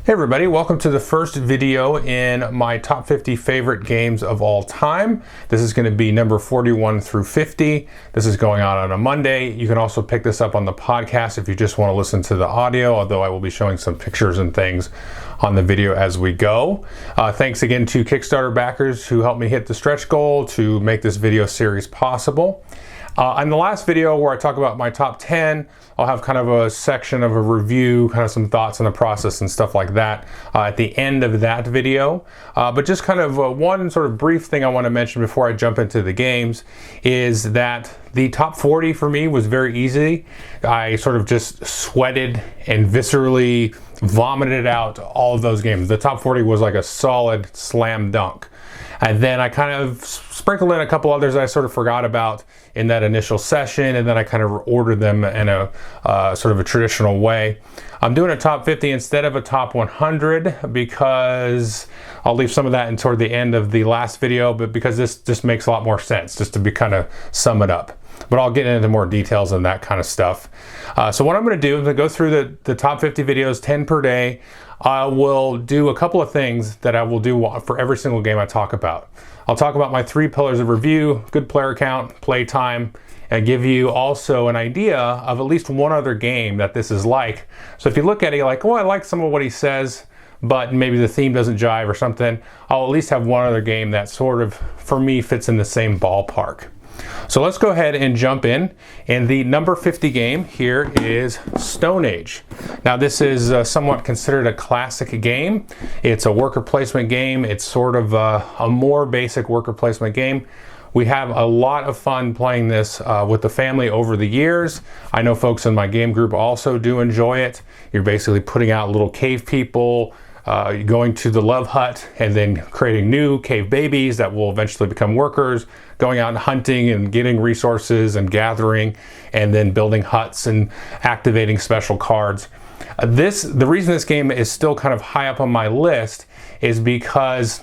Hey everybody, welcome to the first video in my top 50 favorite games of all time. This is going to be number 41 through 50. This is going out on a Monday. You can also pick this up on the podcast if you just want to listen to the audio, although I will be showing some pictures and things on the video as we go. Thanks again to Kickstarter backers who helped me hit the stretch goal to make this video series possible. In the last video where I talk about my top 10, I'll have kind of a section of a review, kind of some thoughts on the process and stuff like that at the end of that video. But just kind of one sort of brief thing I want to mention before I jump into the games is that the top 40 for me was very easy. I sort of just sweated and viscerally vomited out all of those games. The top 40 was like a solid slam dunk. And then I kind of sprinkled in a couple others I sort of forgot about in that initial session, and then I kind of ordered them in a sort of a traditional way. I'm doing a top 50 instead of a top 100 because I'll leave some of that in toward the end of the last video, but because this just makes a lot more sense, just to be kind of sum it up. But I'll get into more details on that kind of stuff. So what I'm going to do is I'm going to go through the top 50 videos, 10 per day. I will do a couple of things that I will do for every single game I talk about. I'll talk about my 3 pillars of review: good player count, play time, and give you also an idea of at least one other game that this is like. So if you look at it, you're like, oh, I like some of what he says, but maybe the theme doesn't jive or something, I'll at least have one other game that sort of, for me, fits in the same ballpark. So let's go ahead and jump in. And the number 50 game here is Stone Age. Now this is somewhat considered a classic game. It's a worker placement game. It's sort of a more basic worker placement game. We have a lot of fun playing this with the family over the years. I know folks in my game group also do enjoy it. You're basically putting out little cave people, going to the love hut and then creating new cave babies that will eventually become workers, going out and hunting and getting resources and gathering, and then building huts and activating special cards. The reason this game is still kind of high up on my list is because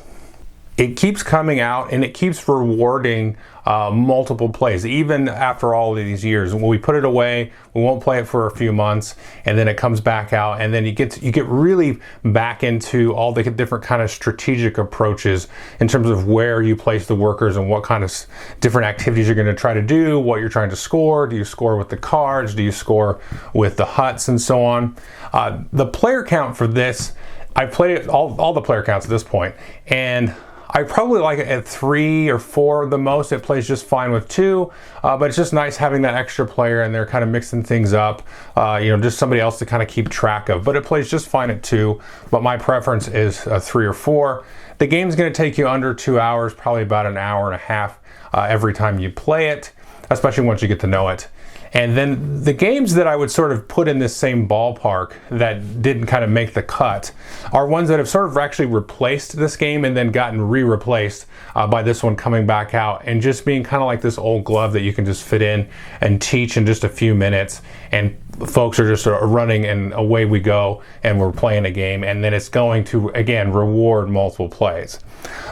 it keeps coming out and it keeps rewarding multiple plays, even after all of these years. When we put it away, we won't play it for a few months, and then it comes back out, and then you get really back into all the different kind of strategic approaches in terms of where you place the workers and what kind of different activities you're going to try to do, what you're trying to score. Do you score with the cards? Do you score with the huts and so on? The player count for this, I've played all the player counts at this point, and I probably like it at 3 or 4 the most. It plays just fine with 2, but it's just nice having that extra player and they're kind of mixing things up, just somebody else to kind of keep track of. But it plays just fine at 2, but my preference is 3 or 4. The game's going to take you under 2 hours, probably about an hour and a half every time you play it, especially once you get to know it. And then the games that I would sort of put in this same ballpark that didn't kind of make the cut are ones that have sort of actually replaced this game and then gotten re-replaced by this one coming back out and just being kind of like this old glove that you can just fit in and teach in just a few minutes, and folks are just running and away we go and we're playing a game, and then it's going to again reward multiple plays.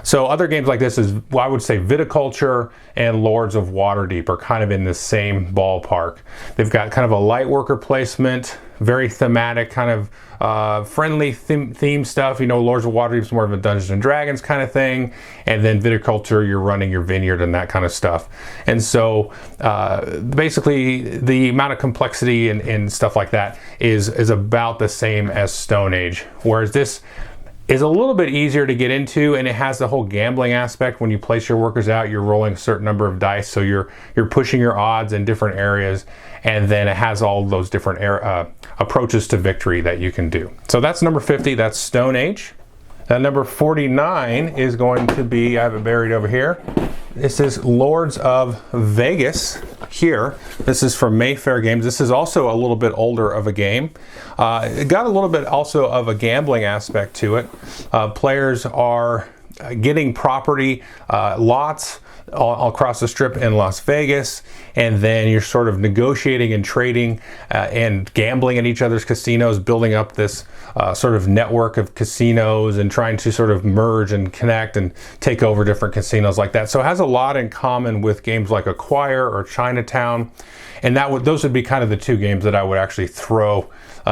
So other games like this is, well, I would say Viticulture and Lords of Waterdeep are kind of in the same ballpark. They've got kind of a light worker placement, very thematic, kind of friendly theme stuff. Lords of Waterdeep is more of a Dungeons and Dragons kind of thing, and then Viticulture, you're running your vineyard and that kind of stuff. And so basically the amount of complexity and stuff like that is about the same as Stone Age, whereas this is a little bit easier to get into, and it has the whole gambling aspect. When you place your workers out, you're rolling a certain number of dice, so you're pushing your odds in different areas, and then it has all those different approaches to victory that you can do. So that's number 50, that's Stone Age. Number 49 is going to be, I have it buried over here. This is Lords of Vegas here. This is from Mayfair Games. This is also a little bit older of a game. It got a little bit also of a gambling aspect to it. Players are getting property, lots, all across the strip in Las Vegas, and then you're sort of negotiating and trading and gambling at each other's casinos, building up this sort of network of casinos and trying to sort of merge and connect and take over different casinos like that. So it has a lot in common with games like Acquire or Chinatown, and those would be kind of the two games that I would actually throw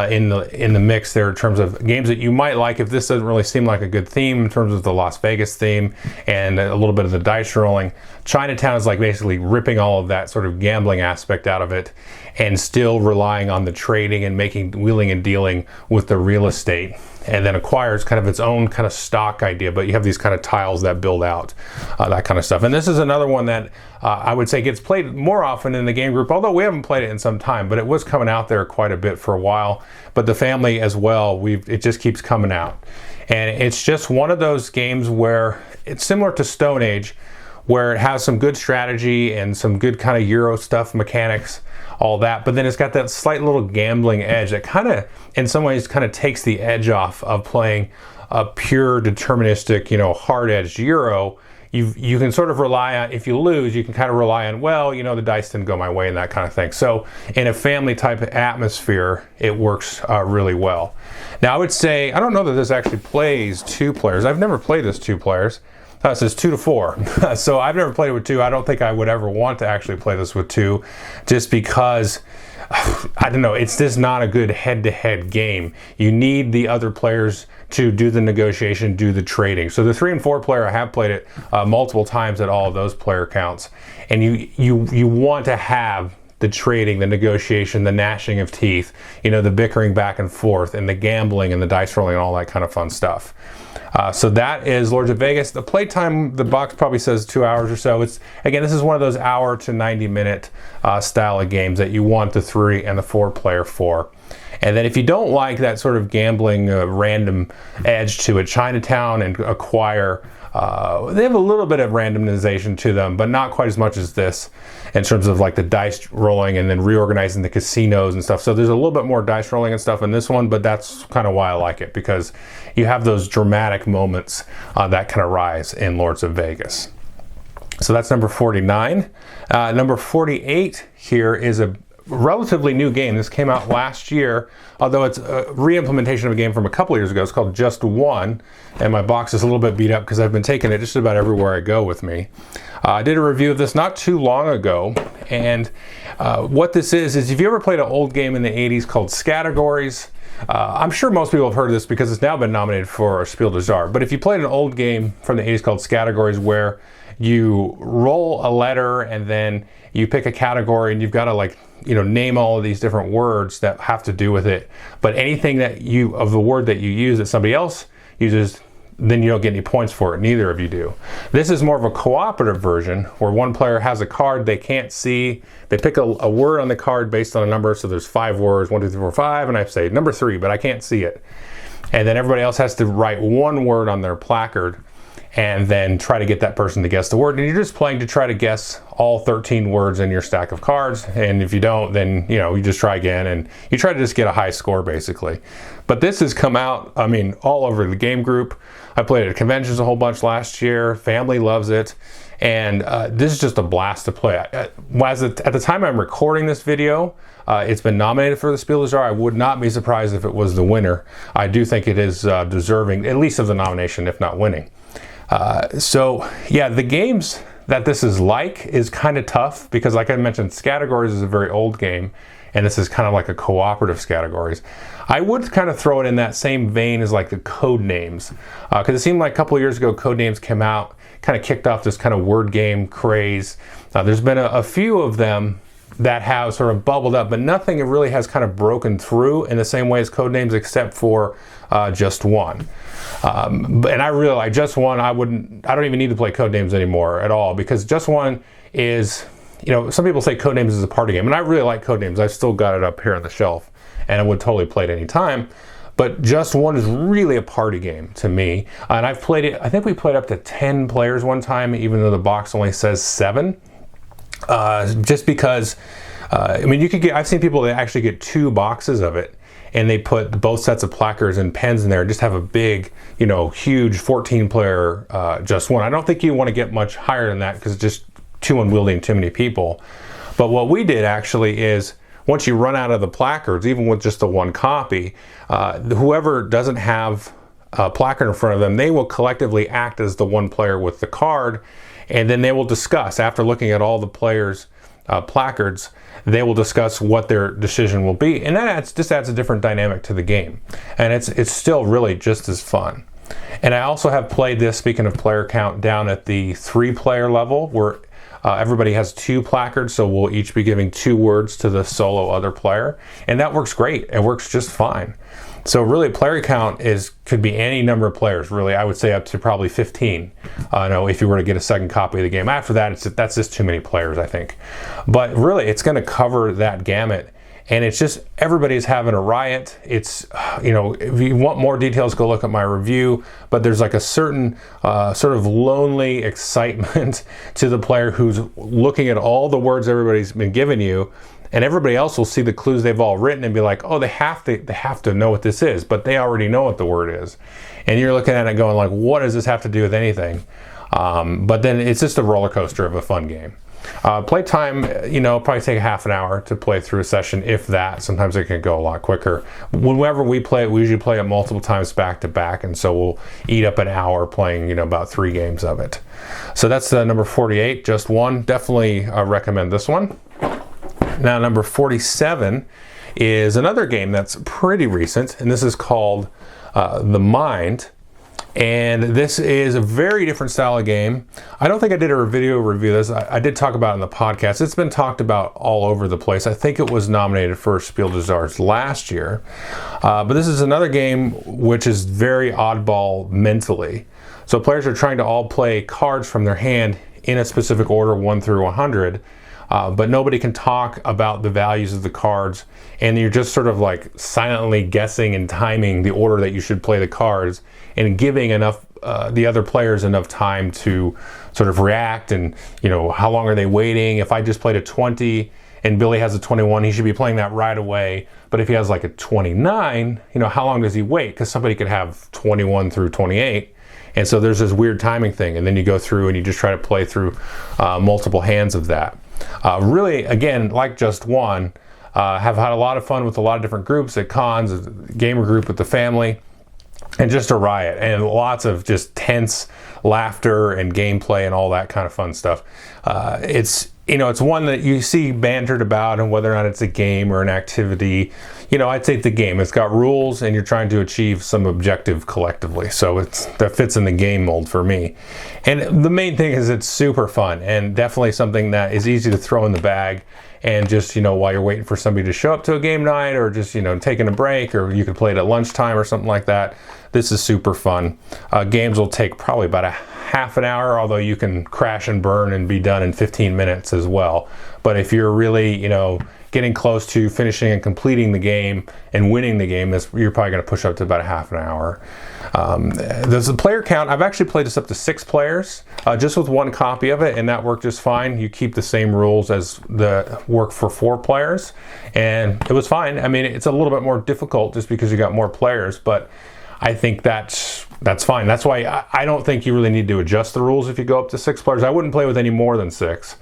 in the mix there in terms of games that you might like if this doesn't really seem like a good theme in terms of the Las Vegas theme and a little bit of the dice rolling. Chinatown is like basically ripping all of that sort of gambling aspect out of it and still relying on the trading and wheeling and dealing with the real estate. And then Acquire is kind of its own kind of stock idea, but you have these kind of tiles that build out that kind of stuff. And this is another one that I would say gets played more often in the game group, although we haven't played it in some time, but it was coming out there quite a bit for a while. But the family as well, it just keeps coming out. And it's just one of those games where it's similar to Stone Age, where it has some good strategy and some good kind of Euro stuff, mechanics, all that, but then it's got that slight little gambling edge that kind of, in some ways, kind of takes the edge off of playing a pure deterministic, hard-edged Euro. You can sort of rely on, if you lose, you can kind of rely on, well, the dice didn't go my way and that kind of thing. So in a family type of atmosphere, it works really well. Now I would say, I don't know that this actually plays 2 players. I've never played this 2 players. It says 2 to 4. So I've never played it with 2. I don't think I would ever want to actually play this with 2, just because, I don't know, it's just not a good head-to-head game. You need the other players to do the negotiation, do the trading. So the 3 and 4 player, I have played it multiple times at all of those player counts. And you want to have the trading, the negotiation, the gnashing of teeth, the bickering back and forth, and the gambling and the dice rolling and all that kind of fun stuff. So that is Lords of Vegas. The playtime, the box probably says 2 hours or so. Again, this is one of those hour to 90-minute style of games that you want the 3 and the 4 player for. And then if you don't like that sort of gambling random edge to it, Chinatown and Acquire, they have a little bit of randomization to them, but not quite as much as this in terms of like the dice rolling and then reorganizing the casinos and stuff. So there's a little bit more dice rolling and stuff in this one, but that's kind of why I like it, because you have those dramatic moments that kind of rise in Lords of Vegas. So that's number 49. Number 48 here is a relatively new game. This came out last year, although it's a re-implementation of a game from a couple years ago. It's called Just One, and my box is a little bit beat up because I've been taking it just about everywhere I go with me. I did a review of this not too long ago, and what this is if you ever played an old game in the 80s called Scattergories, I'm sure most people have heard of this because it's now been nominated for a Spiel des Jahres, but if you played an old game from the 80s called Scattergories where you roll a letter and then you pick a category and you've got to name all of these different words that have to do with it, but anything of the word that you use that somebody else uses, then you don't get any points for it. Neither of you do. This is more of a cooperative version where one player has a card they can't see. They pick a word on the card based on a number. So there's 5 words, 1, 2, 3, 4, 5, and I say number 3, but I can't see it. And then everybody else has to write one word on their placard and then try to get that person to guess the word. And you're just playing to try to guess all 13 words in your stack of cards. And if you don't, then you just try again and you try to just get a high score basically. But this has come out, all over the game group. I played it at conventions a whole bunch last year. Family loves it. And this is just a blast to play. At the time I'm recording this video, it's been nominated for the Spiel des Jahres. I would not be surprised if it was the winner. I do think it is deserving, at least of the nomination, if not winning. So yeah, the games that this is kind of tough because, like I mentioned, Scattergories is a very old game, and this is kind of like a cooperative Scattergories. I would kind of throw it in that same vein as like the Code Names, because it seemed like a couple of years ago Code Names came out, kind of kicked off this kind of word game craze. There's been a few of them that have sort of bubbled up, but nothing really has kind of broken through in the same way as Code Names, except for Just One. And I really like Just One. I don't even need to play Code Names anymore at all, because Just One is, some people say Code Names is a party game, and I really like Code Names. I've still got it up here on the shelf, and I would totally play it any time. But Just One is really a party game to me, and I've played it. I think we played up to 10 players one time, even though the box only says 7. Just because, I've seen people that actually get 2 boxes of it, and they put both sets of placards and pens in there and just have a big, huge 14-player Just One. I don't think you want to get much higher than that because it just too unwieldy and too many people. But what we did actually is, once you run out of the placards, even with just the one copy, whoever doesn't have a placard in front of them, they will collectively act as the one player with the card, and then they will discuss, after looking at all the players' placards, they will discuss what their decision will be, and that just adds a different dynamic to the game, and it's still really just as fun. And I also have played this, speaking of player count, down at the 3-player level, where everybody has 2 placards, so we'll each be giving 2 words to the solo other player, and that works great. It works just fine. So really, player count could be any number of players. Really, I would say up to probably 15. If you were to get a second copy of the game. After that, that's just too many players, I think. But really, it's going to cover that gamut. And it's just, everybody's having a riot. It's, if you want more details, go look at my review. But there's like a certain sort of lonely excitement to the player who's looking at all the words everybody's been giving you. And everybody else will see the clues they've all written and be like, oh, they have to know what this is. But they already know what the word is. And you're looking at it going like, what does this have to do with anything? But then it's just a roller coaster of a fun game. Play time, probably take a half an hour to play through a session, if that. Sometimes it can go a lot quicker. Whenever we play it, we usually play it multiple times back to back, and so we'll eat up an hour playing, about 3 games of it. So that's number 48, just one. Definitely recommend this one. Now, number 47 is another game that's pretty recent, and this is called The Mind. And this is a very different style of game. I don't think I did a video review of this. I did talk about it in the podcast. It's been talked about all over the place. I think it was nominated for Spiel des Arts last year. But this is another game which is very oddball mentally. So players are trying to all play cards from their hand in a specific order, 1 through 100. But nobody can talk about the values of the cards, and you're just sort of like silently guessing and timing the order that you should play the cards, and giving enough the other players enough time to sort of react. And how long are they waiting? If I just played a 20 and Billy has a 21, he should be playing that right away. But if he has like a 29, how long does he wait? Because somebody could have 21 through 28. And so there's this weird timing thing, and then you go through and you just try to play through multiple hands of that. Really, again, like just one, have had a lot of fun with a lot of different groups at cons, a gamer group with the family, and just a riot, and lots of just tense laughter and gameplay and all that kind of fun stuff. It's one that you see bantered about, and whether or not it's a game or an activity, I'd say it's a game. It's got rules, and you're trying to achieve some objective collectively. So that fits in the game mold for me. And the main thing is it's super fun, and definitely something that is easy to throw in the bag. And just, while you're waiting for somebody to show up to a game night, or just, taking a break, or you could play it at lunchtime or something like that. This is super fun. Games will take probably about a half an hour, although you can crash and burn and be done in 15 minutes as well. But if you're really, getting close to finishing and completing the game and winning the game, you're probably going to push up to about a half an hour. There's a player count. I've actually played this up to 6 players, just with one copy of it, and that worked just fine. You keep the same rules as the work for 4 players, and it was fine. I mean, it's a little bit more difficult just because you got more players, but I think that's fine. That's why I don't think you really need to adjust the rules if you go up to 6 players. I wouldn't play with any more than 6.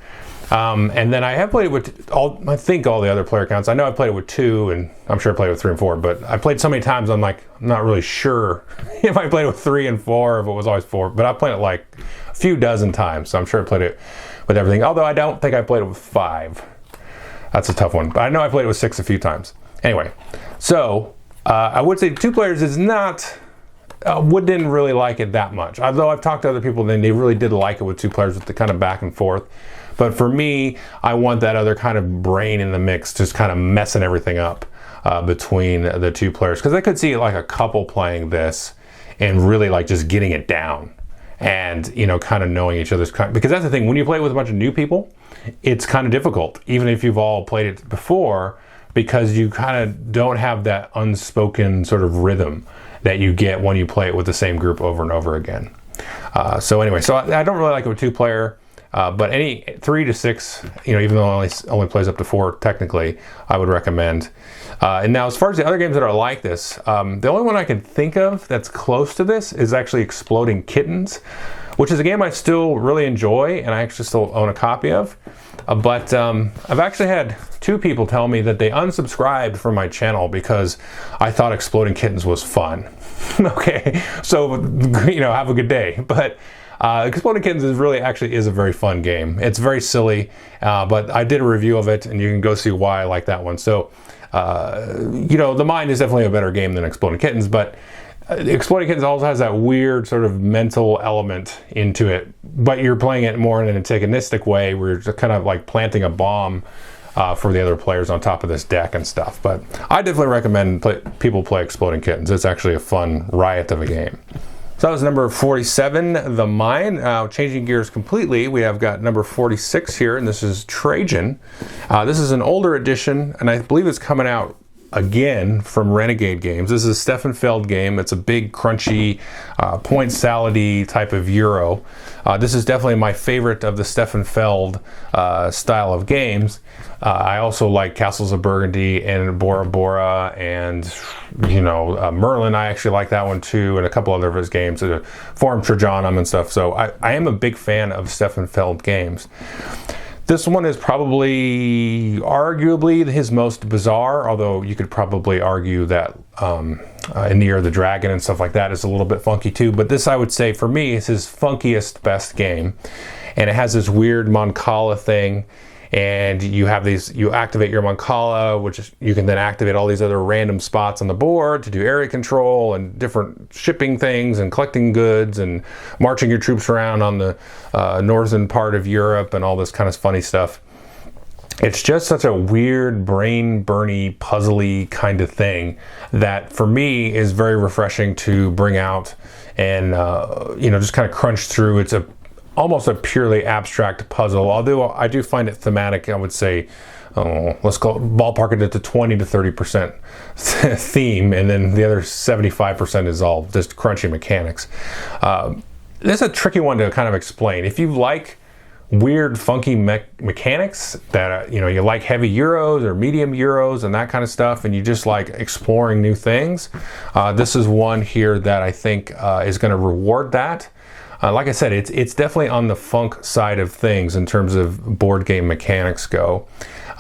And then I have played it with all the other player counts. I know I played it with 2, and I'm sure I played it with 3 and 4, but I played so many times I'm not really sure if I played it with 3 and 4 or if it was always 4, but I played it like a few dozen times, so I'm sure I played it with everything. Although I don't think I played it with 5. That's a tough one, but I know I played it with 6 a few times. Anyway, so I would say 2 players is not... didn't really like it that much. Although I've talked to other people, then they really did like it with 2 players with the kind of back and forth. But for me, I want that other kind of brain in the mix, just kind of messing everything up between the 2 players. Because I could see like a couple playing this and really like just getting it down, and kind of knowing each other's because that's the thing, when you play with a bunch of new people, it's kind of difficult, even if you've all played it before, because you kind of don't have that unspoken sort of rhythm that you get when you play it with the same group over and over again. So anyway, I don't really like it with 2 player. But any 3 to 6, even though it only plays up to 4 technically, I would recommend. And now, as far as the other games that are like this, the only one I can think of that's close to this is actually Exploding Kittens, which is a game I still really enjoy and I actually still own a copy of. But I've actually had 2 people tell me that they unsubscribed from my channel because I thought Exploding Kittens was fun. Okay, so, you know, have a good day. But Exploding Kittens is really actually is a very fun game. It's very silly, but I did a review of it and you can go see why I like that one. So, you know, The Mind is definitely a better game than Exploding Kittens, but Exploding Kittens also has that weird sort of mental element into it, but you're playing it more in an antagonistic way where you're just kind of like planting a bomb for the other players on top of this deck and stuff. But I definitely recommend people play Exploding Kittens. It's actually a fun riot of a game. So that was number 47, The Mind. Changing gears completely, we have got number 46 here, and this is Trajan. This is an older edition, and I believe it's coming out again from Renegade Games. This is a Stefan Feld game. It's a big, crunchy, point salad-y type of Euro. This is definitely my favorite of the Stefan Feld style of games. I also like Castles of Burgundy and Bora Bora and, you know, Merlin. I actually like that one too, and a couple other of his games, Forum Trajanum and stuff. So I am a big fan of Stefan Feld games. This one is probably arguably his most bizarre, although you could probably argue that In the Year of the Dragon and stuff like that is a little bit funky too. But this, I would say, for me, is his funkiest, best game. And it has this weird Mancala thing. And you have these, you activate your Mancala, which is, you can then activate all these other random spots on the board to do area control and different shipping things and collecting goods and marching your troops around on the northern part of Europe and all this kind of funny stuff. It's just such a weird, brain-burny, puzzly kind of thing that for me is very refreshing to bring out and you know, just kind of crunch through. It's almost a purely abstract puzzle, although I do find it thematic. I would say, let's ballpark it at the 20 to 30% theme, and then the other 75% is all just crunchy mechanics. This is a tricky one to kind of explain. If you like weird, funky mechanics that, you know, you like heavy Euros or medium Euros and that kind of stuff, and you just like exploring new things, this is one here that I think is going to reward that. Like I said, it's definitely on the funk side of things in terms of board game mechanics go.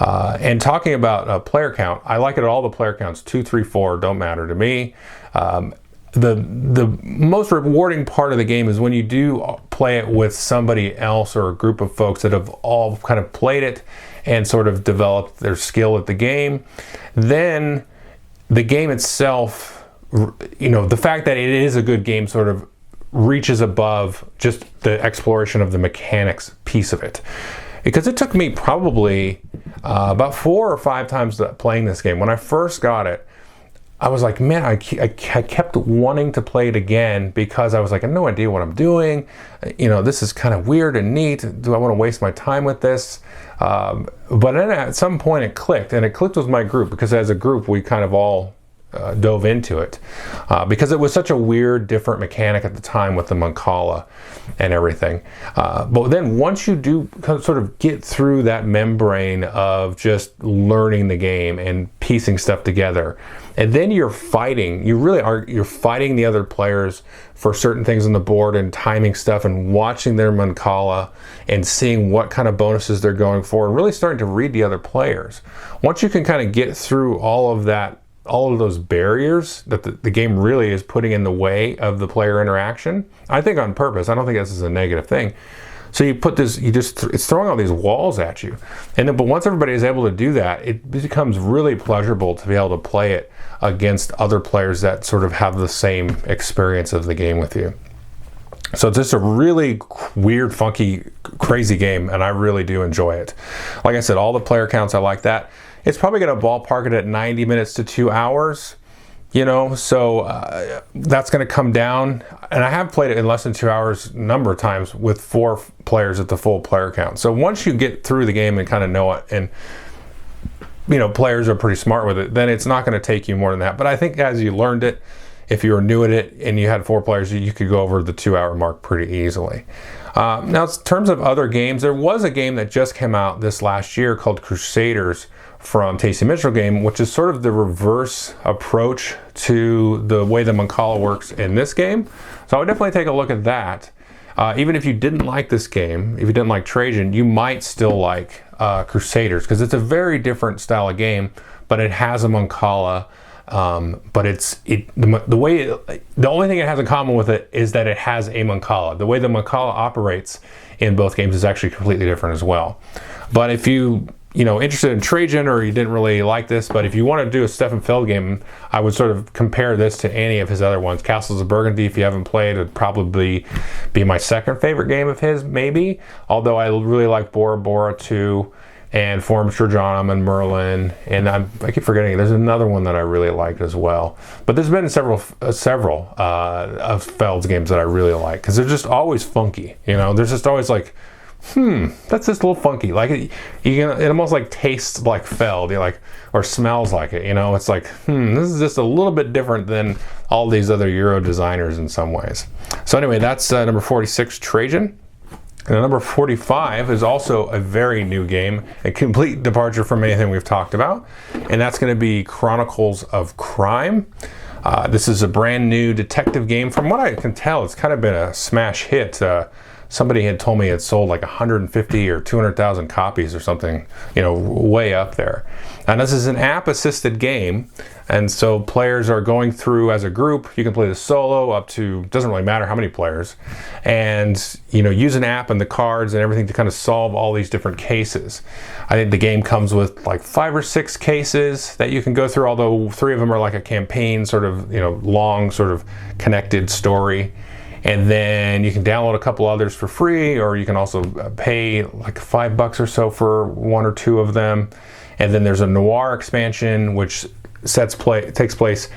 And talking about player count, I like it at all the player counts. 2, 3, 4 don't matter to me. The most rewarding part of the game is when you do play it with somebody else or a group of folks that have all kind of played it and sort of developed their skill at the game. Then the game itself, you know, the fact that it is a good game sort of reaches above just the exploration of the mechanics piece of it. Because it took me probably about 4 or 5 times playing this game. When I first got it, I was like, man, I kept wanting to play it again because I was like, I have no idea what I'm doing. You know, this is kind of weird and neat. Do I want to waste my time with this? But then at some point it clicked, and it clicked with my group because as a group we kind of all dove into it because it was such a weird, different mechanic at the time with the Mancala and everything. But then once you do sort of get through that membrane of just learning the game and piecing stuff together, and then you're fighting, you're fighting the other players for certain things on the board and timing stuff and watching their Mancala and seeing what kind of bonuses they're going for and really starting to read the other players. Once you can kind of get through all of that, all of those barriers that the game really is putting in the way of the player interaction, I think on purpose. I don't think this is a negative thing. So you put this, it's throwing all these walls at you. And then, but once everybody is able to do that, it becomes really pleasurable to be able to play it against other players that sort of have the same experience of the game with you. So it's just a really weird, funky, crazy game, and I really do enjoy it. Like I said, all the player counts, I like that. It's probably going to ballpark it at 90 minutes to 2 hours, you know, so that's going to come down. And I have played it in less than 2 hours a number of times with 4 players at the full player count. So once you get through the game and kind of know it, and, you know, players are pretty smart with it, then it's not going to take you more than that. But I think as you learned it, if you were new at it and you had 4 players, you could go over the 2 hour mark pretty easily. Now, in terms of other games, there was a game that just came out this last year called Crusaders from Tasty Mitchell Game, which is sort of the reverse approach to the way the Mancala works in this game. So I would definitely take a look at that. even if you didn't like this game, if you didn't like Trajan, you might still like Crusaders, because it's a very different style of game, but it has a Mancala. But the only thing it has in common with it is that it has a Mancala. The way the Mancala operates in both games is actually completely different as well. But if you interested in Trajan, or you didn't really like this, but if you want to do a Stefan Feld game, I would sort of compare this to any of his other ones. Castles of Burgundy, if you haven't played, would probably be my second favorite game of his, maybe. Although I really like Bora Bora 2 and Forum Trajanum and Merlin, and I keep forgetting there's another one that I really liked as well. But there's been several of Feld's games that I really like, because they're just always funky. There's just always like, that's just a little funky. Like it almost like tastes like Feld, or smells like it. It's like, this is just a little bit different than all these other Euro designers in some ways. So anyway, that's number 46, Trajan. And number 45 is also a very new game, a complete departure from anything we've talked about, and that's going to be Chronicles of Crime. This is a brand new detective game. From what I can tell, it's kind of been a smash hit. Somebody had told me it sold like 150 or 200,000 copies or something, way up there. And this is an app-assisted game, and so players are going through as a group. You can play the solo up to, doesn't really matter how many players, and use an app and the cards and everything to kind of solve all these different cases. I think the game comes with like 5 or 6 cases that you can go through, although 3 of them are like a campaign, sort of long, sort of connected story. And then you can download a couple others for free, or you can also pay like $5 or so for 1 or 2 of them. And then there's a noir expansion, which takes place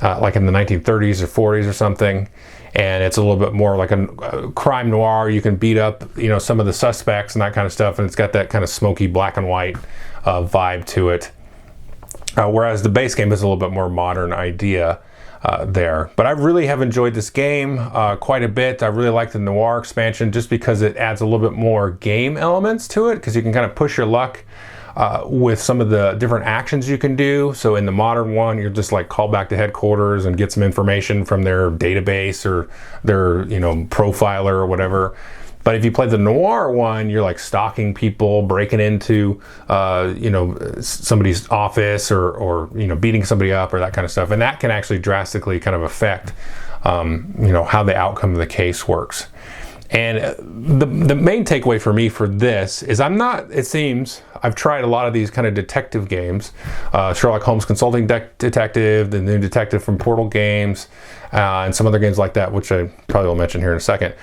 like in the 1930s or 40s or something. And it's a little bit more like a crime noir. You can beat up, some of the suspects and that kind of stuff. And it's got that kind of smoky black and white vibe to it. Whereas the base game is a little bit more modern idea there. But I really have enjoyed this game quite a bit. I really like the noir expansion just because it adds a little bit more game elements to it, because you can kind of push your luck with some of the different actions you can do. So in the modern one, you're just like call back to headquarters and get some information from their database or their profiler or whatever. But if you play the noir one, you're like stalking people, breaking into somebody's office, or beating somebody up or that kind of stuff, and that can actually drastically kind of affect how the outcome of the case works. And the main takeaway for me for this is it seems I've tried a lot of these kind of detective games, Sherlock Holmes Consulting Detective, the new detective from Portal Games, and some other games like that, which I probably will mention here in a second.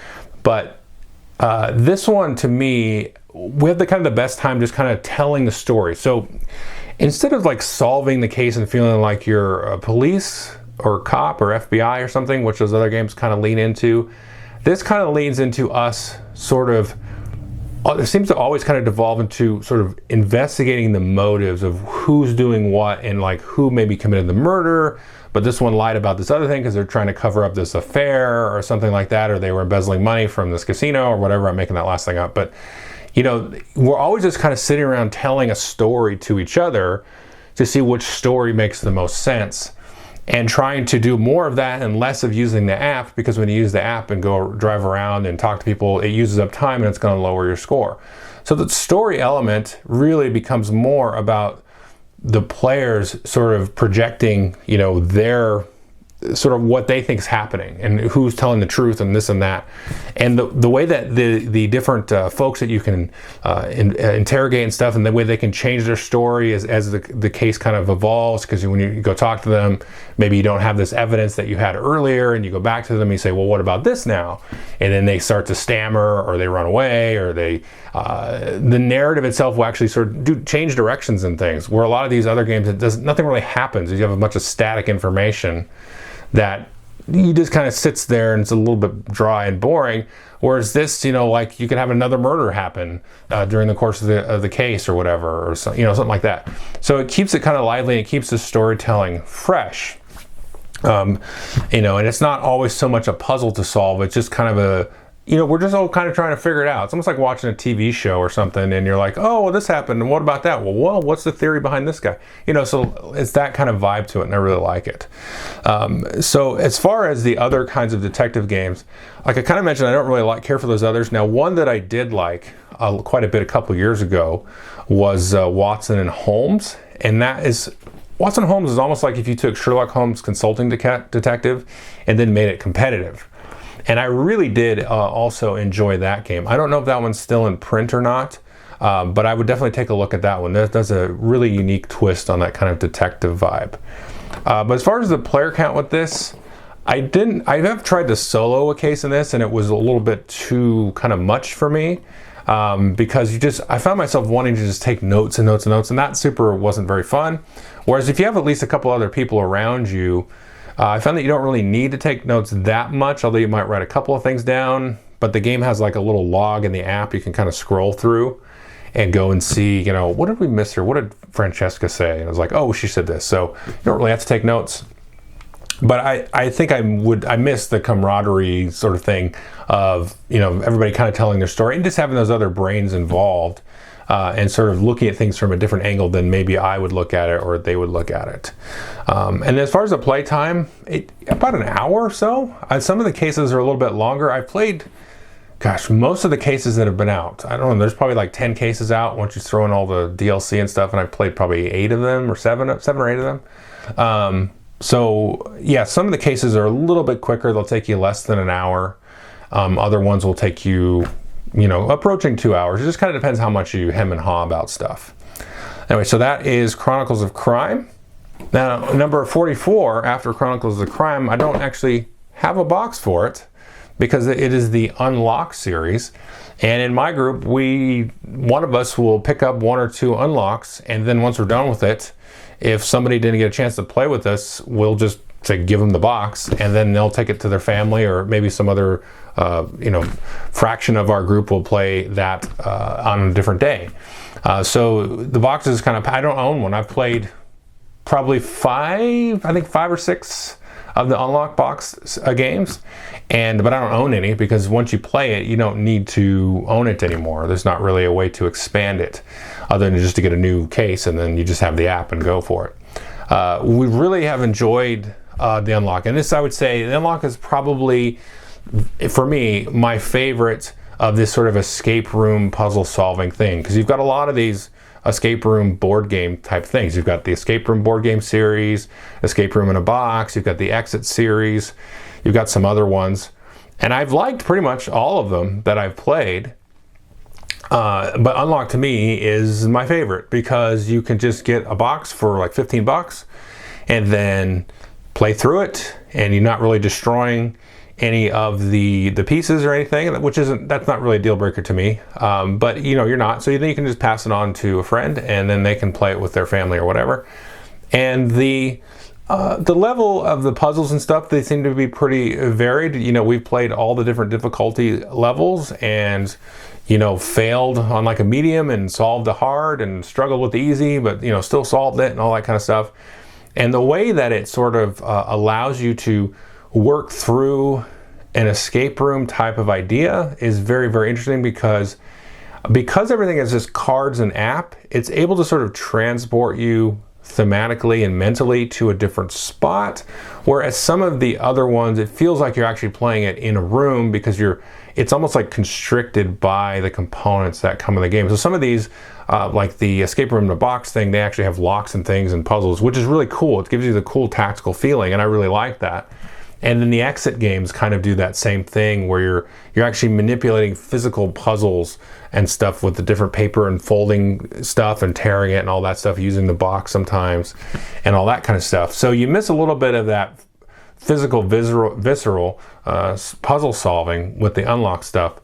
But this one, to me, we have the best time just kind of telling the story. So instead of like solving the case and feeling like you're a police or cop or FBI or something, which those other games kind of lean into, this kind of leans into us sort of, it seems to always kind of devolve into sort of investigating the motives of who's doing what and like who maybe committed the murder, but this one lied about this other thing because they're trying to cover up this affair or something like that, or they were embezzling money from this casino or whatever. I'm making that last thing up. But, we're always just kind of sitting around telling a story to each other to see which story makes the most sense, and trying to do more of that and less of using the app, because when you use the app and go drive around and talk to people, it uses up time and it's going to lower your score. So the story element really becomes more about the players sort of projecting, their sort of what they think is happening and who's telling the truth and this and that. And the way that the different folks that you can interrogate and stuff, and the way they can change their story as the case kind of evolves, because when you go talk to them, maybe you don't have this evidence that you had earlier, and you go back to them and you say, well, what about this now? And then they start to stammer, or they run away, or the narrative itself will actually sort of change directions and things, where a lot of these other games, nothing really happens. You have a bunch of static information that you just kind of sits there and it's a little bit dry and boring. Whereas this, like you could have another murder happen during the course of the case or whatever, or something like that. So it keeps it kind of lively, and it keeps the storytelling fresh. And it's not always so much a puzzle to solve. It's just kind of we're just all kind of trying to figure it out. It's almost like watching a TV show or something, and you're like, oh, well, this happened, and what about that? Well, what's the theory behind this guy? So it's that kind of vibe to it, and I really like it. So as far as the other kinds of detective games, like I kind of mentioned, I don't really care for those others. Now, one that I did like quite a bit a couple years ago was Watson and Holmes, and Watson and Holmes is almost like if you took Sherlock Holmes Consulting Detective and then made it competitive. And I really did also enjoy that game. I don't know if that one's still in print or not, but I would definitely take a look at that one. That does a really unique twist on that kind of detective vibe. But as far as the player count with this, I have tried to solo a case in this, and it was a little bit too kind of much for me, because I found myself wanting to just take notes and notes and notes, and that wasn't very fun. Whereas if you have at least a couple other people around you, I found that you don't really need to take notes that much, although you might write a couple of things down. But the game has like a little log in the app you can kind of scroll through and go and see, what did we miss here? What did Francesca say? And I was like, oh, she said this. So you don't really have to take notes. But I think I miss the camaraderie sort of thing of, everybody kind of telling their story and just having those other brains involved. And sort of looking at things from a different angle than maybe I would look at it or they would look at it. And as far as the play time, about an hour or so. Some of the cases are a little bit longer. I've played, most of the cases that have been out. I don't know, there's probably like 10 cases out once you throw in all the DLC and stuff, and I've played probably 8 of them or 7 or 8 of them. So yeah, some of the cases are a little bit quicker. They'll take you less than an hour. Other ones will take you approaching 2 hours. It just kind of depends how much you hem and haw about stuff. Anyway, so that is Chronicles of Crime. Now, number 44, after Chronicles of Crime, I don't actually have a box for it because it is the Unlock series. And in my group, one of us will pick up 1 or 2 unlocks, and then once we're done with it, if somebody didn't get a chance to play with us, we'll just give them the box, and then they'll take it to their family, or maybe some other fraction of our group will play that on a different day. So the box is I don't own one. I've played probably 5 or 6 of the Unlock box games, but I don't own any because once you play it, you don't need to own it anymore. There's not really a way to expand it other than just to get a new case, and then you just have the app and go for it. We really have enjoyed the Unlock, and this, I would say, the Unlock is probably, for me, my favorite of this sort of escape room puzzle solving thing, because you've got a lot of these escape room board game type things. You've got the escape room board game series, escape room in a box, you've got the Exit series, you've got some other ones, and I've liked pretty much all of them that I've played. But Unlock to me is my favorite because you can just get a box for like $15 and then play through it, and you're not really destroying any of the pieces or anything, that's not really a deal breaker to me. But you're not, so then you can just pass it on to a friend, and then they can play it with their family or whatever. And the level of the puzzles and stuff, they seem to be pretty varied. We've played all the different difficulty levels, and failed on like a medium and solved a hard and struggled with the easy, but still solved it and all that kind of stuff. And the way that it sort of allows you to work through an escape room type of idea is very, very interesting because everything is just cards and app, it's able to sort of transport you thematically and mentally to a different spot, whereas some of the other ones, it feels like you're actually playing it in a room because it's almost like constricted by the components that come in the game. So some of these, like the escape room in a box thing, they actually have locks and things and puzzles, which is really cool. It gives you the cool tactical feeling, and I really like that. And then the Exit games kind of do that same thing where you're actually manipulating physical puzzles and stuff with the different paper and folding stuff and tearing it and all that stuff, using the box sometimes and all that kind of stuff. So you miss a little bit of that physical, visceral puzzle solving with the Unlock stuff.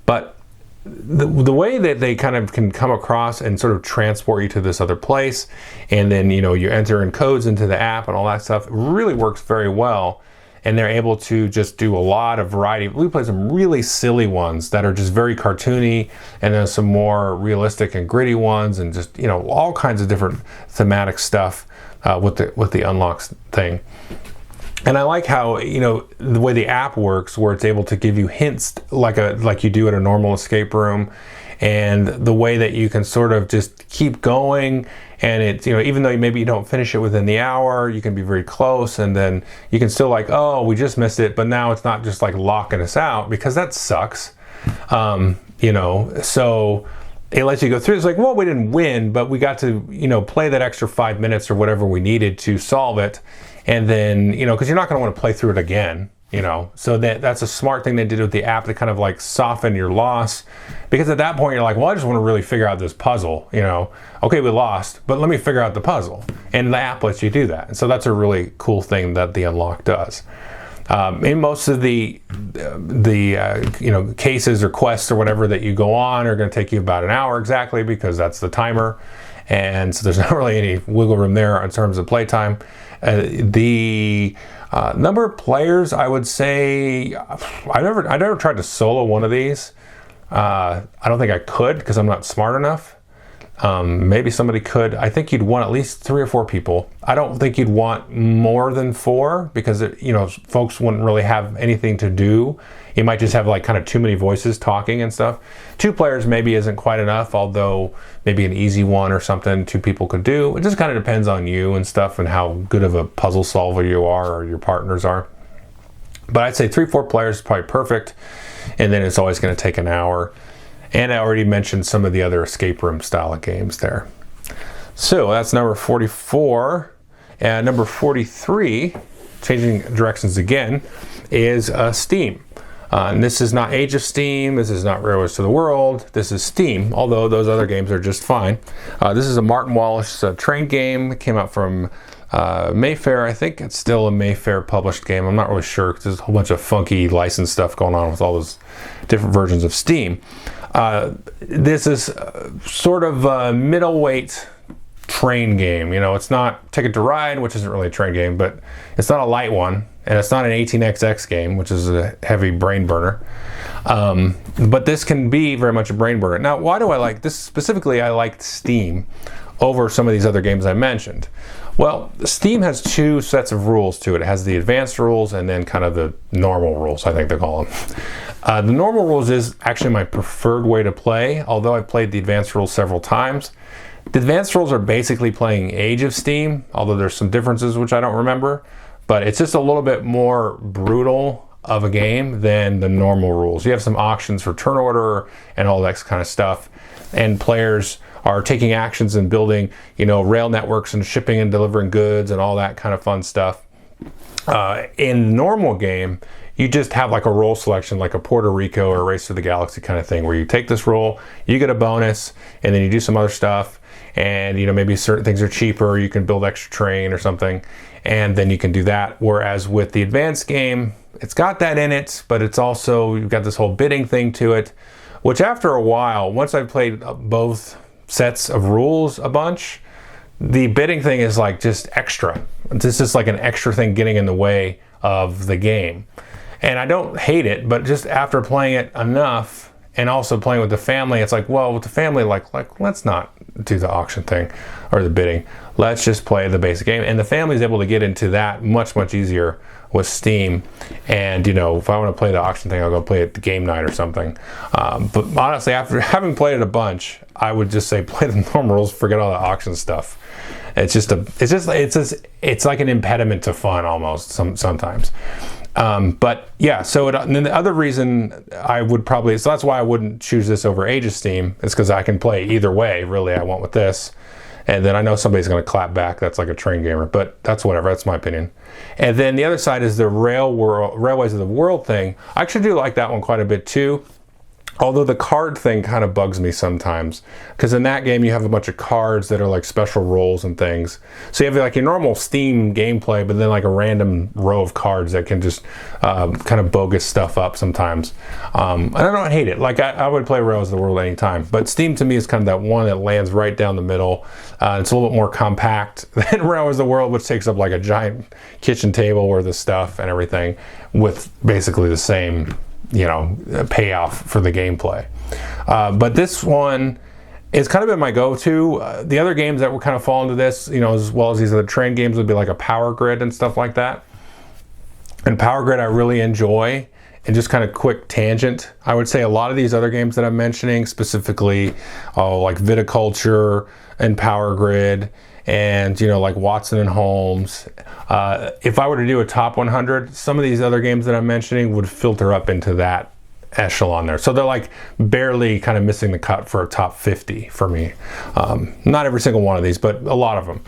But the way that they kind of can come across and sort of transport you to this other place, and then you enter in codes into the app and all that stuff, really works very well. And they're able to just do a lot of variety. We play some really silly ones that are just very cartoony, and then some more realistic and gritty ones, and just all kinds of different thematic stuff with the Unlocks thing. And I like how, the way the app works, where it's able to give you hints like you do at a normal escape room, and the way that you can sort of just keep going. And it's, even though maybe you don't finish it within the hour, you can be very close, and then you can still oh, we just missed it, but now it's not just locking us out, because that sucks. So it lets you go through. It's well, we didn't win, but we got to, play that extra 5 minutes or whatever we needed to solve it. And then, because you're not going to want to play through it again, so that's a smart thing they did with the app to kind of soften your loss, because at that point you're well, I just want to really figure out this puzzle. Okay, we lost, but let me figure out the puzzle, and the app lets you do that. And so that's a really cool thing that the unlock does. In most of the cases or quests or whatever that you go on are going to take you about an hour exactly, because that's the timer, and so there's not really any wiggle room there in terms of playtime. The number of players, I would say, I never tried to solo one of these. I don't think I could, because I'm not smart enough. Maybe somebody could. I think you'd want at least 3 or 4 people. I don't think you'd want more than 4, because folks wouldn't really have anything to do. You might just have kind of too many voices talking and stuff. 2 players maybe isn't quite enough, although maybe an easy one or something 2 people could do. It just kind of depends on you and stuff, and how good of a puzzle solver you are or your partners are. But I'd say 3, 4 players is probably perfect, and then it's always going to take an hour. And I already mentioned some of the other escape room style of games there. So that's number 44. And number 43, changing directions again, is Steam. And this is not Age of Steam, this is not Railways to the World, this is Steam, although those other games are just fine. This is a Martin Wallace train game. It came out from Mayfair. I think it's still a Mayfair published game. I'm not really sure, because there's a whole bunch of funky licensed stuff going on with all those different versions of Steam. This is sort of a middleweight train game. It's not Ticket to Ride, which isn't really a train game, but it's not a light one, and it's not an 18xx game, which is a heavy brain burner. But this can be very much a brain burner. Now, why do I like this specifically? I liked Steam over some of these other games I mentioned. Well, Steam has 2 sets of rules to it. It has the advanced rules and then kind of the normal rules, I think they call them. The normal rules is actually my preferred way to play, although I've played the advanced rules several times. The advanced rules are basically playing Age of Steam, although there's some differences which I don't remember, but it's just a little bit more brutal of a game than the normal rules. You have some options for turn order and all that kind of stuff, and players are taking actions and building, rail networks and shipping and delivering goods and all that kind of fun stuff. In the normal game, you just have a role selection, like a Puerto Rico or Race to the Galaxy kind of thing, where you take this role, you get a bonus, and then you do some other stuff, and maybe certain things are cheaper, you can build extra train or something, and then you can do that. Whereas with the advanced game, it's got that in it, but it's also, you've got this whole bidding thing to it, which after a while, once I've played both sets of rules a bunch, the bidding thing is just extra. This is an extra thing getting in the way of the game. And I don't hate it, but just after playing it enough, and also playing with the family, it's well, with the family, let's not do the auction thing or the bidding. Let's just play the basic game. And the family's able to get into that much, much easier with Steam. And, if I want to play the auction thing, I'll go play it the game night or something. But honestly, after having played it a bunch, I would just say play the normal rules, forget all the auction stuff. It's like an impediment to fun almost sometimes. But yeah, and then the other reason I would probably, so that's why I wouldn't choose this over Age of Steam, is because I can play either way, really. I want with this. And then I know somebody's going to clap back, that's like a train gamer, but that's whatever, that's my opinion. And then the other side is the Railways of the World thing. I actually do like that one quite a bit too. Although the card thing kind of bugs me sometimes, because in that game you have a bunch of cards that are special roles and things. So you have your normal Steam gameplay, but then a random row of cards that can just kind of bogus stuff up sometimes. And I don't hate it. I would play Railways of the World anytime, but Steam to me is kind of that one that lands right down the middle. It's a little bit more compact than Railways of the World, which takes up a giant kitchen table worth of stuff and everything, with basically the same payoff for the gameplay. But this one is kind of been my go-to. The other games that would kind of fall into this, as well as these other train games, would be a Power Grid and stuff like that. And Power Grid I really enjoy. And just kind of quick tangent, I would say a lot of these other games that I'm mentioning, specifically like Viticulture and Power Grid, and like Watson and Holmes, if I were to do a top 100, some of these other games that I'm mentioning would filter up into that echelon there. So they're like barely kind of missing the cut for a top 50 for me. Not every single one of these, but a lot of them.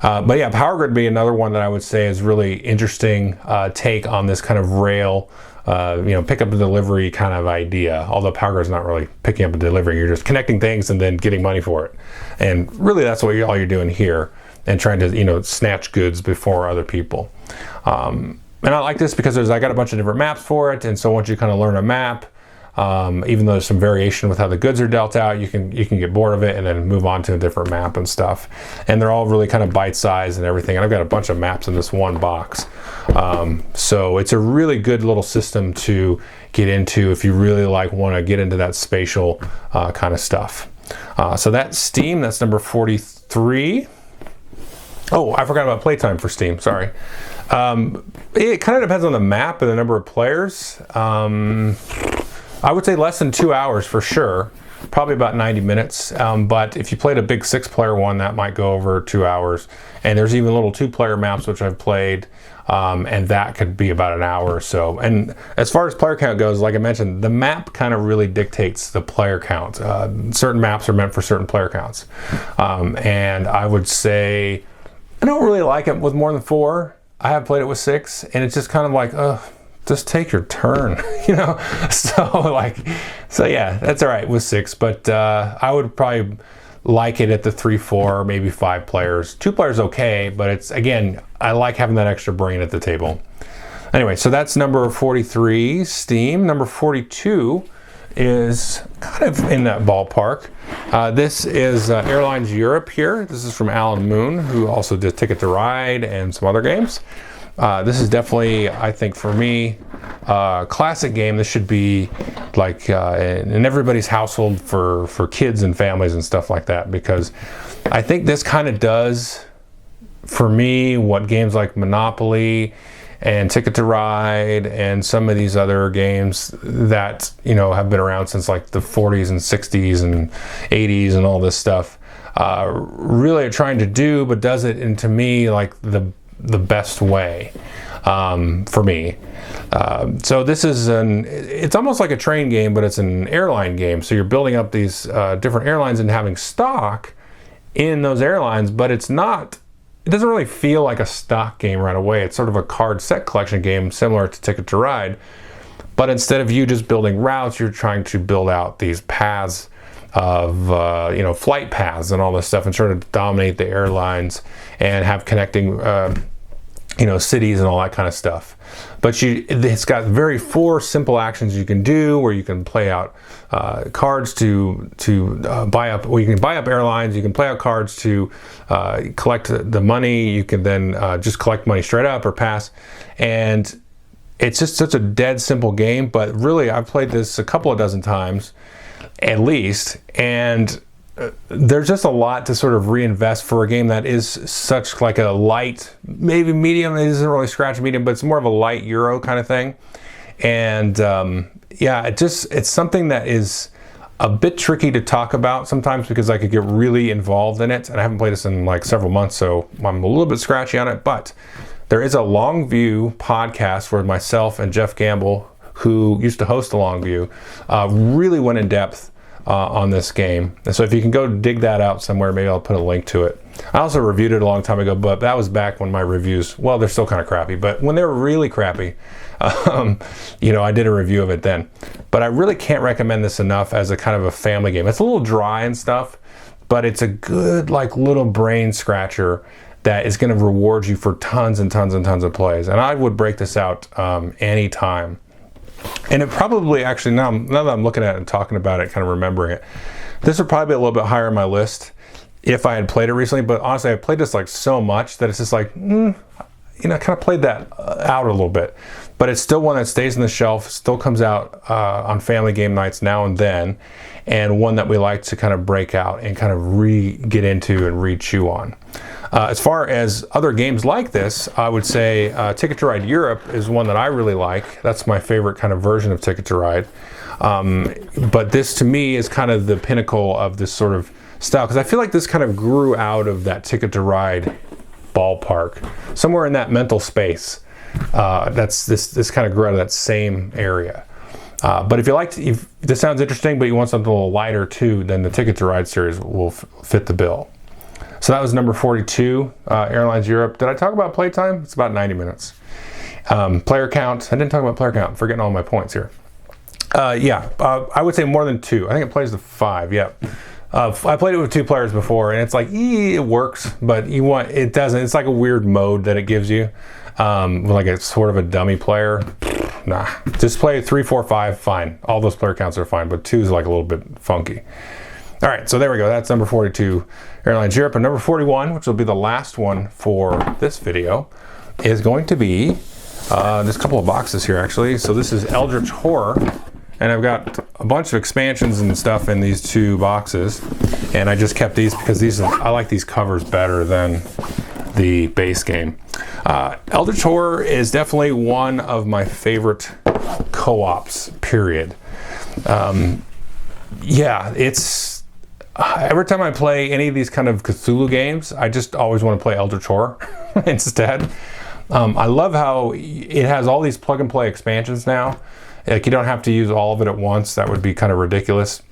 But yeah, Power Grid would be another one that I would say is really interesting take on this kind of rail, pick up a delivery kind of idea. Although Power Grid's not really picking up a delivery, you're just connecting things and then getting money for it. And really that's what all you're doing here, and trying to snatch goods before other people. And I like this because I got a bunch of different maps for it, and so once you kind of learn a map, even though there's some variation with how the goods are dealt out, you can get bored of it and then move on to a different map and stuff. And they're all really kind of bite-sized and everything. And I've got a bunch of maps in this one box. So it's a really good little system to get into if you really want to get into that spatial kind of stuff. So that's Steam. That's number 43. Oh, I forgot about playtime for Steam. Sorry. It kind of depends on the map and the number of players. I would say less than 2 hours for sure, probably about 90 minutes. But if you played a big 6-player one, that might go over 2 hours. And there's even little 2-player maps, which I've played, and that could be about an hour or so. And as far as player count goes, like I mentioned, the map kind of really dictates the player count. Certain maps are meant for certain player counts. And I would say I don't really like it with more than 4. I have played it with 6, and it's just kind of like, just take your turn, So yeah, that's all right with 6, but I would probably like it at the 3, 4, maybe 5 players. 2 players okay, but it's, again, I like having that extra brain at the table. Anyway, so that's number 43, Steam. Number 42 is kind of in that ballpark. This is Airlines Europe here. This is from Alan Moon, who also did Ticket to Ride and some other games. This is definitely, I think for me, a classic game. This should be like in everybody's household for kids and families and stuff like that, because I think this kind of does for me what games like Monopoly and Ticket to Ride and some of these other games that have been around since like the 40s and 60s and 80s and all this stuff really are trying to do, but does it in, to me, like the best way for me. So this is it's almost like a train game, but it's an airline game. So you're building up these different airlines and having stock in those airlines, but it doesn't really feel like a stock game right away. It's sort of a card set collection game similar to Ticket to Ride, but instead of you just building routes, you're trying to build out these paths of flight paths and all this stuff, and sort of dominate the airlines and have connecting cities and all that kind of stuff. But it's got 4 simple actions you can do, where you can play out cards to buy up, or you can buy up airlines, you can play out cards to collect the money, you can then just collect money straight up or pass. And it's just such a dead simple game, but really I've played this a couple of dozen times at least, and there's just a lot to sort of reinvest for a game that is such like a light, maybe medium. It isn't really scratch medium, but it's more of a light Euro kind of thing. And it's something that is a bit tricky to talk about sometimes, because I could get really involved in it, and I haven't played this in like several months, so I'm a little bit scratchy on it. But there is a Longview podcast where myself and Jeff Gamble, who used to host the Longview, really went in depth on this game. And so if you can go dig that out somewhere, maybe I'll put a link to it. I also reviewed it a long time ago, but that was back when my reviews, well, they're still kind of crappy, but when they were really crappy, I did a review of it then. But I really can't recommend this enough as a kind of a family game. It's a little dry and stuff, but it's a good like little brain scratcher that is going to reward you for tons and tons and tons of plays. And I would break this out anytime. And it probably, actually, now that I'm looking at it and talking about it, kind of remembering it, this would probably be a little bit higher on my list if I had played it recently. But honestly, I played this like so much that it's just like, kind of played that out a little bit. But it's still one that stays on the shelf, still comes out on family game nights now and then, and one that we like to kind of break out and kind of get into and re-chew on. As far as other games like this, I would say Ticket to Ride Europe is one that I really like. That's my favorite kind of version of Ticket to Ride. But this to me is kind of the pinnacle of this sort of style, because I feel like this kind of grew out of that Ticket to Ride ballpark, somewhere in that mental space. This kind of grew out of that same area. But if this sounds interesting, but you want something a little lighter too, then the Ticket to Ride series will fit the bill. So that was number 42, Airlines Europe. Did I talk about playtime? It's about 90 minutes. Player count. I didn't talk about player count. I'm forgetting all my points here. I would say more than 2. I think it plays to 5. Yeah. I played it with 2 players before, and it's like, it works, but it doesn't. It's like a weird mode that it gives you, like a sort of a dummy player. Nah, just play 3, 4, 5, fine. All those player counts are fine, but 2 is like a little bit funky. All right, so there we go. That's number 42, Airlines Europe. And number 41, which will be the last one for this video, is going to be, there's a couple of boxes here actually. So this is Eldritch Horror, and I've got a bunch of expansions and stuff in these 2 boxes. And I just kept these because I like these covers better than the base game. Eldritch Horror is definitely one of my favorite co-ops, period. It's every time I play any of these kind of Cthulhu games, I just always want to play Eldritch Horror instead. I love how it has all these plug and play expansions now. Like, you don't have to use all of it at once. That would be kind of ridiculous.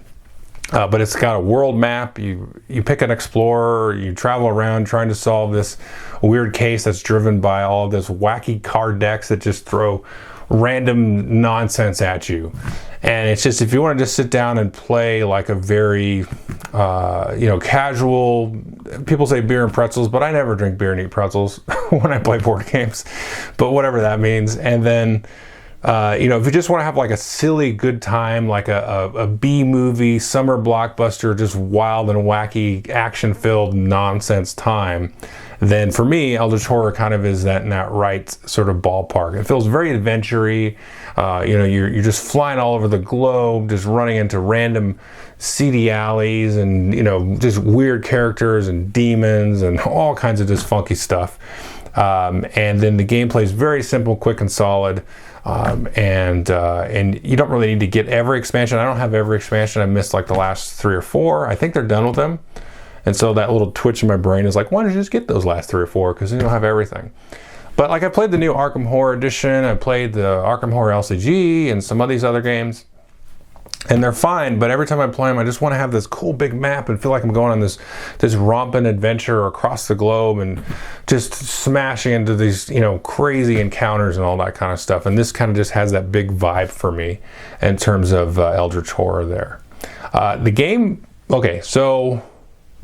But it's got a world map. You pick an explorer, you travel around trying to solve this weird case that's driven by all of this wacky card decks that just throw random nonsense at you. And it's just, if you want to just sit down and play like a very casual, people say beer and pretzels, but I never drink beer and eat pretzels when I play board games, but whatever that means. And then if you just want to have like a silly good time, like a B movie, summer blockbuster, just wild and wacky, action-filled nonsense time, then for me, Eldritch Horror kind of is in that right sort of ballpark. It feels very adventure-y. You're just flying all over the globe, just running into random seedy alleys, and just weird characters and demons and all kinds of just funky stuff. And then the gameplay is very simple, quick, and solid. And you don't really need to get every expansion. I don't have every expansion. I missed like the last 3 or 4. I think they're done with them. And so that little twitch in my brain is like, why don't you just get those last 3 or 4? Because you don't have everything. But like, I played the new Arkham Horror Edition. I played the Arkham Horror LCG and some of these other games. And they're fine, but every time I play them, I just want to have this cool big map and feel like I'm going on this romping adventure across the globe and just smashing into these, crazy encounters and all that kind of stuff. And this kind of just has that big vibe for me in terms of Eldritch Horror there. The game, okay, so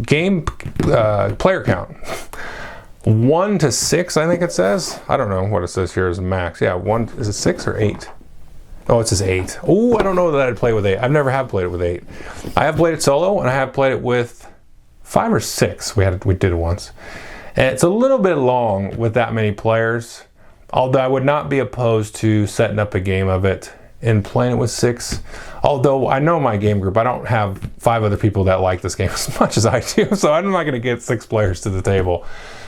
game player count. 1 to 6, I think it says. I don't know what it says here as max. Yeah, 1, is it 6 or 8? Oh, it says 8. Oh, I don't know that I'd play with 8. I've never have played it with 8. I have played it solo, and I have played it with 5 or 6. We did it once. And it's a little bit long with that many players, although I would not be opposed to setting up a game of it and playing it with 6. Although I know my game group, I don't have 5 other people that like this game as much as I do, so I'm not going to get 6 players to the table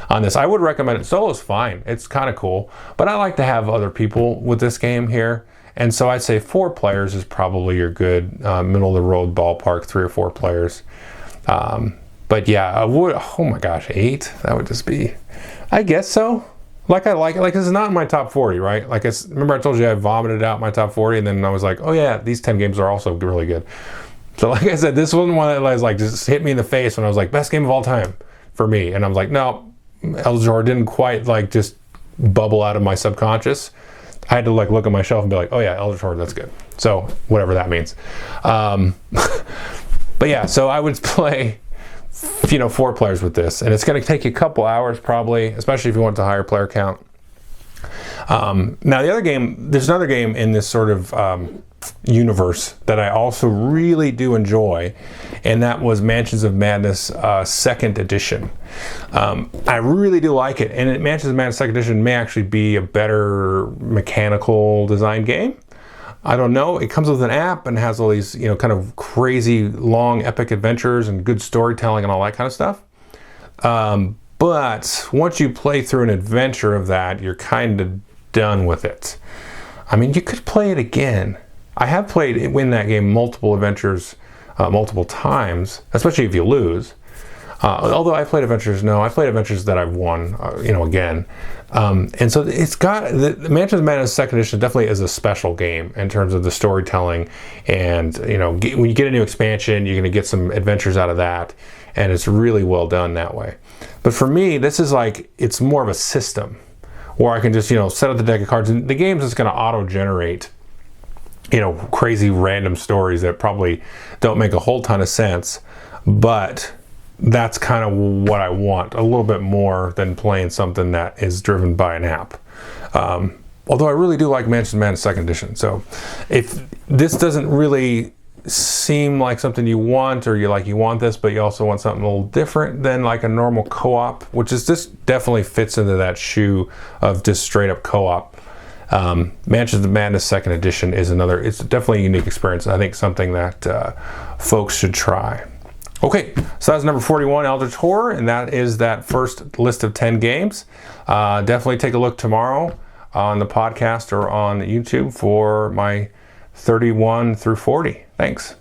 on this. I would recommend it. Solo's fine. It's kind of cool, but I like to have other people with this game here. And so I'd say 4 players is probably your good middle of the road ballpark, 3 or 4 players. But yeah, I would, oh my gosh, 8? That would just be, I guess so. Like, I like it. Like, it's not in my top 40, right? Like, remember I told you I vomited out my top 40, and then I was like, oh yeah, these 10 games are also really good. So like I said, this wasn't one that was like, just hit me in the face when I was like, best game of all time for me. And I was like, no, Eldritch Horror didn't quite like just bubble out of my subconscious. I had to like look at my shelf and be like, oh yeah, Eldritch Horror, that's good. So whatever that means. But yeah, so I would play, 4 players with this, and it's going to take you a couple hours probably, especially if you want to higher player count. Now the other game, there's another game in this sort of universe that I also really do enjoy, and that was Mansions of Madness 2nd edition. I really do like it, and Mansions of Madness 2nd edition may actually be a better mechanical design game. I don't know. It comes with an app and has all these, kind of crazy long epic adventures and good storytelling and all that kind of stuff. But once you play through an adventure of that, you're kind of done with it. I mean, you could play it again. I have played in that game multiple adventures, multiple times, especially if you lose. Although I played adventures that I've won, again. And so it's got, the Mansions of Madness 2nd Edition definitely is a special game in terms of the storytelling. And, when you get a new expansion, you're going to get some adventures out of that. And it's really well done that way. But for me, this is like, it's more of a system where I can just, set up the deck of cards. And the game's just going to auto-generate, crazy random stories that probably don't make a whole ton of sense. But that's kind of what I want, a little bit more than playing something that is driven by an app. Although I really do like Mansions of Madness 2nd Edition. So if this doesn't really seem like something you want, or you want this, but you also want something a little different than like a normal co-op, which is, this definitely fits into that shoe of just straight up co-op. Mansions of Madness 2nd Edition is it's definitely a unique experience. I think something that folks should try. Okay, so that's number 41, Eldritch Horror, and that is that first list of 10 games. Definitely take a look tomorrow on the podcast or on YouTube for my 31 through 40. Thanks.